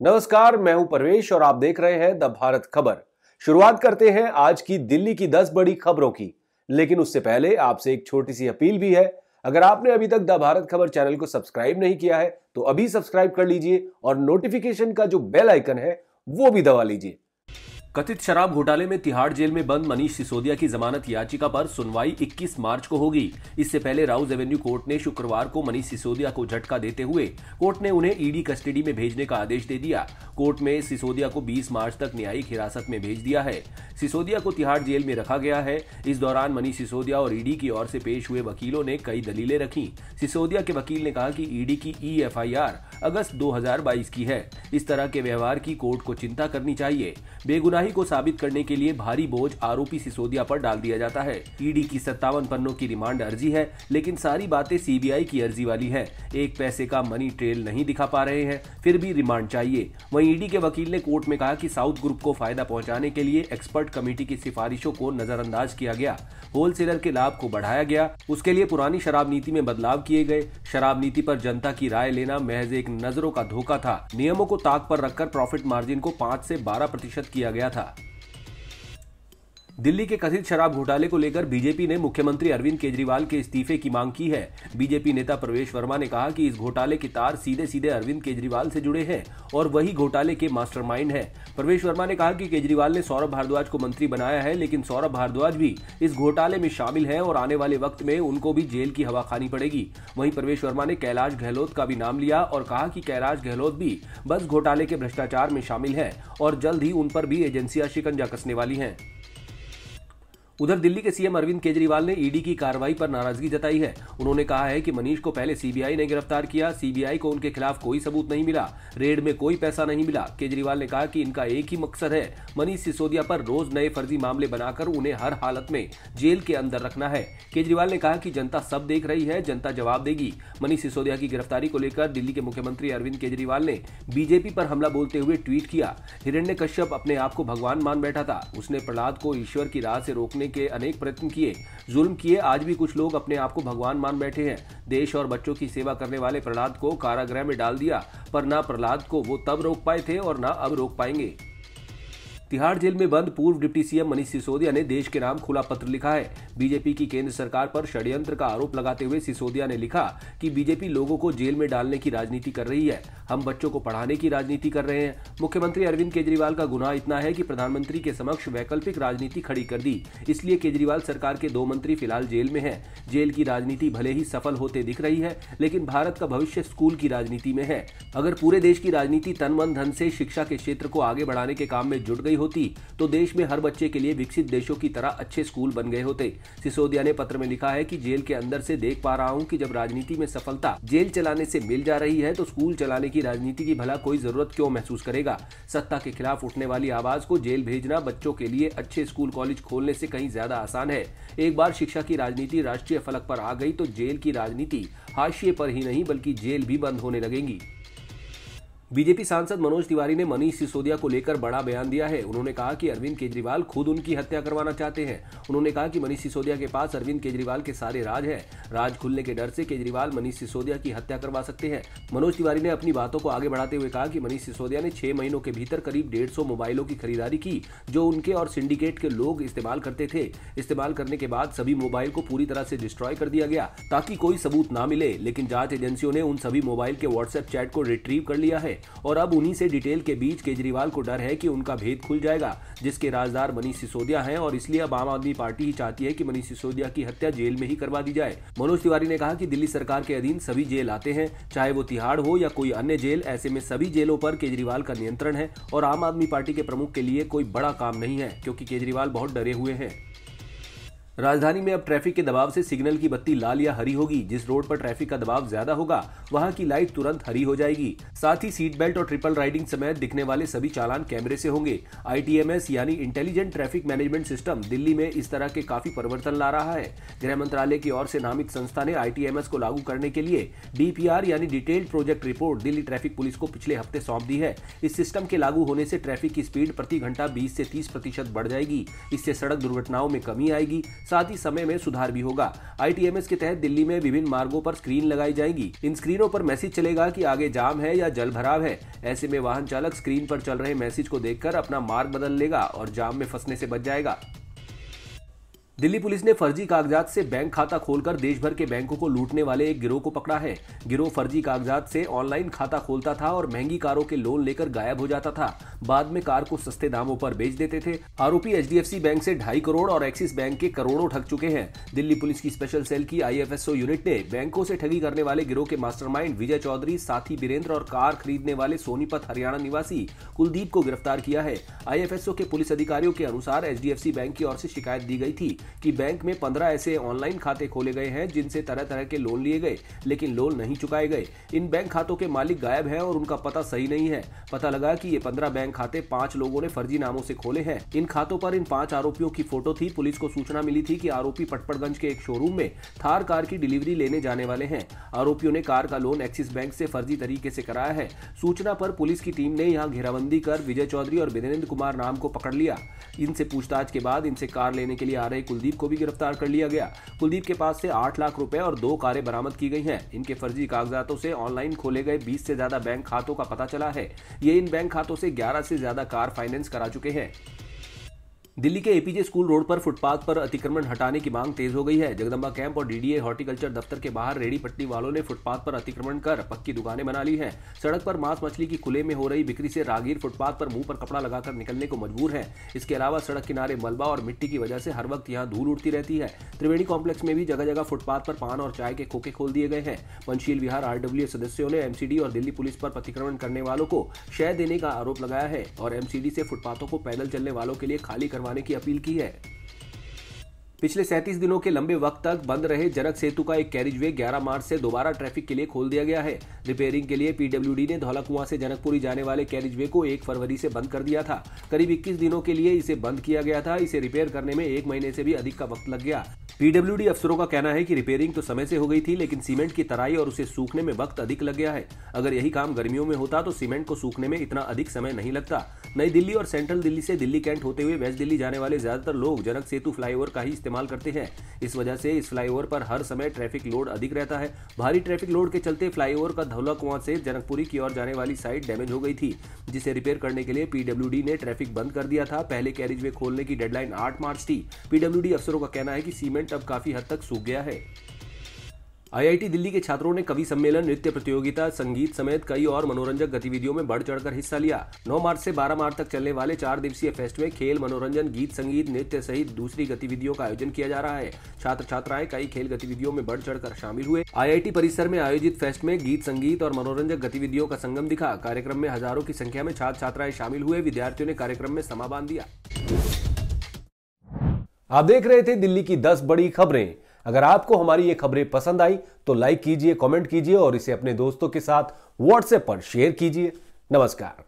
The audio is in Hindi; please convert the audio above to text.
नमस्कार, मैं हूं परवेश और आप देख रहे हैं द भारत खबर। शुरुआत करते हैं आज की दिल्ली की 10 बड़ी खबरों की। लेकिन उससे पहले आपसे एक छोटी सी अपील भी है। अगर आपने अभी तक द भारत खबर चैनल को सब्सक्राइब नहीं किया है तो अभी सब्सक्राइब कर लीजिए और नोटिफिकेशन का जो बेल आइकन है वो भी दबा लीजिए। कथित शराब घोटाले में तिहाड़ जेल में बंद मनीष सिसोदिया की जमानत याचिका पर सुनवाई 21 मार्च को होगी। इससे पहले राउज एवेन्यू कोर्ट ने शुक्रवार को मनीष सिसोदिया को झटका देते हुए कोर्ट ने उन्हें ईडी कस्टडी में भेजने का आदेश दे दिया। कोर्ट में सिसोदिया को 20 मार्च तक न्यायिक हिरासत में भेज दिया है। सिसोदिया को तिहाड़ जेल में रखा गया है। इस दौरान मनीष सिसोदिया और ईडी की ओर से पेश हुए वकीलों ने कई दलीलें रखी। सिसोदिया के वकील ने कहा कि ईडी की EFIR अगस्त 2022 की है। इस तरह के व्यवहार की कोर्ट को चिंता करनी चाहिए। बेगुनाही को साबित करने के लिए भारी बोझ आरोपी सिसोदिया पर डाल दिया जाता है। ईडी की 57 पन्नों की रिमांड अर्जी है, लेकिन सारी बातें CBI की अर्जी वाली है। एक पैसे का मनी ट्रेल नहीं दिखा पा रहे हैं, फिर भी रिमांड चाहिए। वहीं ईडी के वकील ने कोर्ट में कहा कि साउथ ग्रुप को फायदा पहुंचाने के लिए एक्सपर्ट कमेटी की सिफारिशों को नजरअंदाज किया गया। होलसेलर के लाभ को बढ़ाया गया। उसके लिए पुरानी शराब नीति में बदलाव किए गए। शराब नीति पर जनता की राय लेना महज एक नजरों का धोखा था। नियमों को ताक पर रखकर प्रॉफिट मार्जिन को 5 से 12% किया गया था। दिल्ली के कथित शराब घोटाले को लेकर बीजेपी ने मुख्यमंत्री अरविंद केजरीवाल के इस्तीफे की मांग की है। बीजेपी नेता प्रवेश वर्मा ने कहा कि इस घोटाले के तार सीधे सीधे अरविंद केजरीवाल से जुड़े हैं और वही घोटाले के मास्टरमाइंड हैं। प्रवेश वर्मा ने कहा कि केजरीवाल ने सौरभ भारद्वाज को मंत्री बनाया है, लेकिन सौरभ भारद्वाज भी इस घोटाले में शामिल हैं और आने वाले वक्त में उनको भी जेल की हवा खानी पड़ेगी। वहीं प्रवेश वर्मा ने कैलाश गहलोत का भी नाम लिया और कहा कि कैलाश गहलोत भी बस घोटाले के भ्रष्टाचार में शामिल हैं और जल्द ही उन पर भी एजेंसियां शिकंजा कसने वाली हैं। उधर दिल्ली के सीएम अरविंद केजरीवाल ने ईडी की कार्रवाई पर नाराजगी जताई है। उन्होंने कहा है कि मनीष को पहले CBI ने गिरफ्तार किया। CBI को उनके खिलाफ कोई सबूत नहीं मिला। रेड में कोई पैसा नहीं मिला। केजरीवाल ने कहा कि इनका एक ही मकसद है, मनीष सिसोदिया पर रोज नए फर्जी मामले बनाकर उन्हें हर हालत में जेल के अंदर रखना है। केजरीवाल ने कहा कि जनता सब देख रही है, जनता जवाब देगी। मनीष सिसोदिया की गिरफ्तारी को लेकर दिल्ली के मुख्यमंत्री अरविंद केजरीवाल ने बीजेपी पर हमला बोलते हुए ट्वीट किया। हिरण्यकश्यप अपने आप को भगवान मान बैठा था। उसने प्रहलाद को ईश्वर की राह से रोकने के अनेक प्रयत्न किए, जुल्म किए। आज भी कुछ लोग अपने आप को भगवान मान बैठे हैं। देश और बच्चों की सेवा करने वाले प्रहलाद को कारागृह में डाल दिया, पर ना प्रहलाद को वो तब रोक पाए थे और ना अब रोक पाएंगे। तिहाड़ जेल में बंद पूर्व डिप्टी सीएम मनीष सिसोदिया ने देश के नाम खुला पत्र लिखा है। बीजेपी की केंद्र सरकार पर षड्यंत्र का आरोप लगाते हुए सिसोदिया ने लिखा कि बीजेपी लोगों को जेल में डालने की राजनीति कर रही है। हम बच्चों को पढ़ाने की राजनीति कर रहे हैं। मुख्यमंत्री अरविंद केजरीवाल का गुनाह इतना है कि प्रधानमंत्री के समक्ष वैकल्पिक राजनीति खड़ी कर दी। इसलिए केजरीवाल सरकार के 2 मंत्री फिलहाल जेल में हैं। जेल की राजनीति भले ही सफल होते दिख रही है, लेकिन भारत का भविष्य स्कूल की राजनीति में है। अगर पूरे देश की राजनीति तन मन धन से शिक्षा के क्षेत्र को आगे बढ़ाने के काम में जुट गई होती तो देश में हर बच्चे के लिए विकसित देशों की तरह अच्छे स्कूल बन गए होते। सिसोदिया ने पत्र में लिखा है कि जेल के अंदर से देख पा रहा हूं कि जब राजनीति में सफलता जेल चलाने से मिल जा रही है तो स्कूल चलाने की राजनीति की भला कोई जरूरत क्यों महसूस करेगा। सत्ता के खिलाफ उठने वाली आवाज को जेल भेजना बच्चों के लिए अच्छे स्कूल कॉलेज खोलने से कहीं ज्यादा आसान है। एक बार शिक्षा की राजनीति राष्ट्रीय फलक पर आ गई तो जेल की राजनीति हाशिए पर ही नहीं बल्कि जेल भी बंद होने लगेंगी। बीजेपी सांसद मनोज तिवारी ने मनीष सिसोदिया को लेकर बड़ा बयान दिया है। उन्होंने कहा कि अरविंद केजरीवाल खुद उनकी हत्या करवाना चाहते हैं। उन्होंने कहा कि मनीष सिसोदिया के पास अरविंद केजरीवाल के सारे राज हैं। राज खुलने के डर से केजरीवाल मनीष सिसोदिया की हत्या करवा सकते हैं। मनोज तिवारी ने अपनी बातों को आगे बढ़ाते हुए कहा कि मनीष सिसोदिया ने 6 महीनों के भीतर करीब 150 मोबाइलों की खरीदारी की जो उनके और सिंडिकेट के लोग इस्तेमाल करते थे। इस्तेमाल करने के बाद सभी मोबाइल को पूरी तरह से डिस्ट्रॉय कर दिया गया ताकि कोई सबूत ना मिले, लेकिन जांच एजेंसियों ने उन सभी मोबाइल के व्हाट्सएप चैट को रिट्रीव कर लिया है और अब उन्हीं से डिटेल के बीच केजरीवाल को डर है कि उनका भेद खुल जाएगा, जिसके राजदार मनीष सिसोदिया हैं और इसलिए अब आम आदमी पार्टी ही चाहती है कि मनीष सिसोदिया की हत्या जेल में ही करवा दी जाए। मनोज तिवारी ने कहा कि दिल्ली सरकार के अधीन सभी जेल आते हैं, चाहे वो तिहाड़ हो या कोई अन्य जेल। ऐसे में सभी जेलों पर केजरीवाल का नियंत्रण है और आम आदमी पार्टी के प्रमुख के लिए कोई बड़ा काम नहीं है, क्योंकि केजरीवाल बहुत डरे हुए हैं। राजधानी में अब ट्रैफिक के दबाव से सिग्नल की बत्ती लाल या हरी होगी। जिस रोड पर ट्रैफिक का दबाव ज्यादा होगा वहां की लाइट तुरंत हरी हो जाएगी। साथ ही सीट बेल्ट और ट्रिपल राइडिंग समेत दिखने वाले सभी चालान कैमरे से होंगे। ITMS यानी intelligent traffic management system Delhi में इस तरह के काफी परिवर्तन ला रहा है। गृह मंत्रालय की ओर से नामित संस्था ने ITMS को लागू करने के लिए DPR यानी detailed project report Delhi traffic police को पिछले हफ्ते सौंप दी है। इस सिस्टम के लागू होने से ट्रैफिक की स्पीड प्रति घंटा 20 से 30% बढ़ जाएगी। इससे सड़क दुर्घटनाओं में कमी आएगी। साथ ही समय में सुधार भी होगा। ITMS के तहत दिल्ली में विभिन्न मार्गों पर स्क्रीन लगाई जाएंगी। इन स्क्रीनों पर मैसेज चलेगा कि आगे जाम है या जल भराव है। ऐसे में वाहन चालक स्क्रीन पर चल रहे मैसेज को देखकर अपना मार्ग बदल लेगा और जाम में फंसने से बच जाएगा। दिल्ली पुलिस ने फर्जी कागजात से बैंक खाता खोलकर देश भर के बैंकों को लूटने वाले एक गिरोह को पकड़ा है। गिरोह फर्जी कागजात से ऑनलाइन खाता खोलता था और महंगी कारों के लोन लेकर गायब हो जाता था। बाद में कार को सस्ते दामों पर बेच देते थे। आरोपी HDFC बैंक से 2.5 करोड़ और एक्सिस बैंक के करोड़ों ठग चुके हैं। दिल्ली पुलिस की स्पेशल सेल की IFSO यूनिट ने बैंकों से ठगी करने वाले गिरोह के मास्टरमाइंड विजय चौधरी, साथी बीरेंद्र और कार खरीदने वाले सोनीपत हरियाणा निवासी कुलदीप को गिरफ्तार किया है। IFSO के पुलिस अधिकारियों के अनुसार HDFC बैंक की ओर से शिकायत दी गई थी कि बैंक में 15 ऐसे ऑनलाइन खाते खोले गए हैं जिनसे तरह तरह के लोन लिए गए, लेकिन लोन नहीं चुकाए गए। इन बैंक खातों के मालिक गायब हैं और उनका पता सही नहीं है। पता लगा कि ये 15 बैंक खाते 5 लोगों ने फर्जी नामों से खोले हैं। इन खातों पर इन 5 आरोपियों की फोटो थी। पुलिस को सूचना मिली थी कि आरोपी पटपड़गंज के एक शोरूम में थार कार की डिलीवरी लेने जाने वाले हैं। आरोपियों ने कार का लोन एक्सिस बैंक से फर्जी तरीके से कराया है। सूचना पर पुलिस की टीम ने यहां घेराबंदी कर विजय चौधरी और वीरेंद्र कुमार नाम को पकड़ लिया। इनसे पूछताछ के बाद इनसे कार लेने के लिए आ रहे कुलदीप को भी गिरफ्तार कर लिया गया। कुलदीप के पास से 8 लाख रुपए और 2 कारें बरामद की गई हैं। इनके फर्जी कागजातों से ऑनलाइन खोले गए 20 से ज्यादा बैंक खातों का पता चला है। ये इन बैंक खातों से 11 से ज्यादा कार फाइनेंस करा चुके हैं। दिल्ली के APJ स्कूल रोड पर फुटपाथ पर अतिक्रमण हटाने की मांग तेज हो गई है। जगदम्बा कैंप और DDA हॉर्टिकल्चर दफ्तर के बाहर रेडी पट्टी वालों ने फुटपाथ पर अतिक्रमण कर पक्की दुकानें बना ली हैं। सड़क पर मांस मछली की खुले में हो रही बिक्री से राहगीर फुटपाथ पर मुंह पर कपड़ा लगाकर निकलने को मजबूर हैं। इसके अलावा सड़क किनारे मलबा और मिट्टी की वजह से हर वक्त यहाँ धूल उड़ती रहती है। त्रिवेणी कॉम्प्लेक्स में भी जगह जगह फुटपाथ पर पान और चाय के खोखे खोल दिए गए हैं। पंचशील विहार RWA सदस्यों ने MCD और दिल्ली पुलिस पर अतिक्रमण करने वालों को शय देने का आरोप लगाया है और MCD से फुटपाथों को पैदल चलने वालों के लिए खाली करवाने की अपील की है। पिछले 37 दिनों के लंबे वक्त तक बंद रहे जनक सेतु का एक कैरिजवे 11 मार्च से दोबारा ट्रैफिक के लिए खोल दिया गया है। रिपेयरिंग के लिए PWD ने धौलाकुआं से जनकपुरी जाने वाले कैरिजवे को 1 फरवरी से बंद कर दिया था। करीब 21 दिनों के लिए इसे बंद किया गया था। इसे रिपेयर करने में 1 महीने से भी अधिक का वक्त लग गया। PWD अफसरों का कहना है कि रिपेयरिंग तो समय से हो गई थी, लेकिन सीमेंट की तराई और उसे सूखने में वक्त अधिक लग गया है। अगर यही काम गर्मियों में होता तो सीमेंट को सूखने में इतना अधिक समय नहीं लगता। नई दिल्ली और सेंट्रल दिल्ली से दिल्ली कैंट होते हुए वेस्ट दिल्ली जाने वाले ज्यादातर लोग जनक सेतु फ्लाईओवर का ही इस्तेमाल करते हैं। इस वजह से इस फ्लाईओवर पर हर समय ट्रैफिक लोड अधिक रहता है। भारी ट्रैफिक लोड के चलते फ्लाईओवर का धौलाकुआं से जनकपुरी की ओर जाने वाली साइड डैमेज हो गई थी, जिसे रिपेयर करने के लिए PWD ने ट्रैफिक बंद कर दिया था। पहले कैरिजवे खोलने की डेडलाइन 8 मार्च थी। PWD अफसरों का कहना है कि सीमेंट अब काफी हद तक सूख गया है। IIT दिल्ली के छात्रों ने कवि सम्मेलन, नृत्य प्रतियोगिता, संगीत समेत कई और मनोरंजक गतिविधियों में बढ़ चढ़कर हिस्सा लिया। 9 मार्च से 12 मार्च तक चलने वाले 4 दिवसीय फेस्ट में खेल, मनोरंजन, गीत संगीत, नृत्य सहित दूसरी गतिविधियों का आयोजन किया जा रहा है। छात्र छात्राएं कई खेल गतिविधियों में बढ़ चढ़कर शामिल हुए। IIT परिसर में आयोजित फेस्ट में गीत संगीत और मनोरंजक गतिविधियों का संगम दिखा। कार्यक्रम में हजारों की संख्या में छात्र छात्राएं शामिल हुए। विद्यार्थियों ने कार्यक्रम में समा बांध दिया। आप देख रहे थे दिल्ली की 10 बड़ी खबरें। अगर आपको हमारी ये खबरें पसंद आई तो लाइक कीजिए, कमेंट कीजिए और इसे अपने दोस्तों के साथ WhatsApp पर शेयर कीजिए। नमस्कार।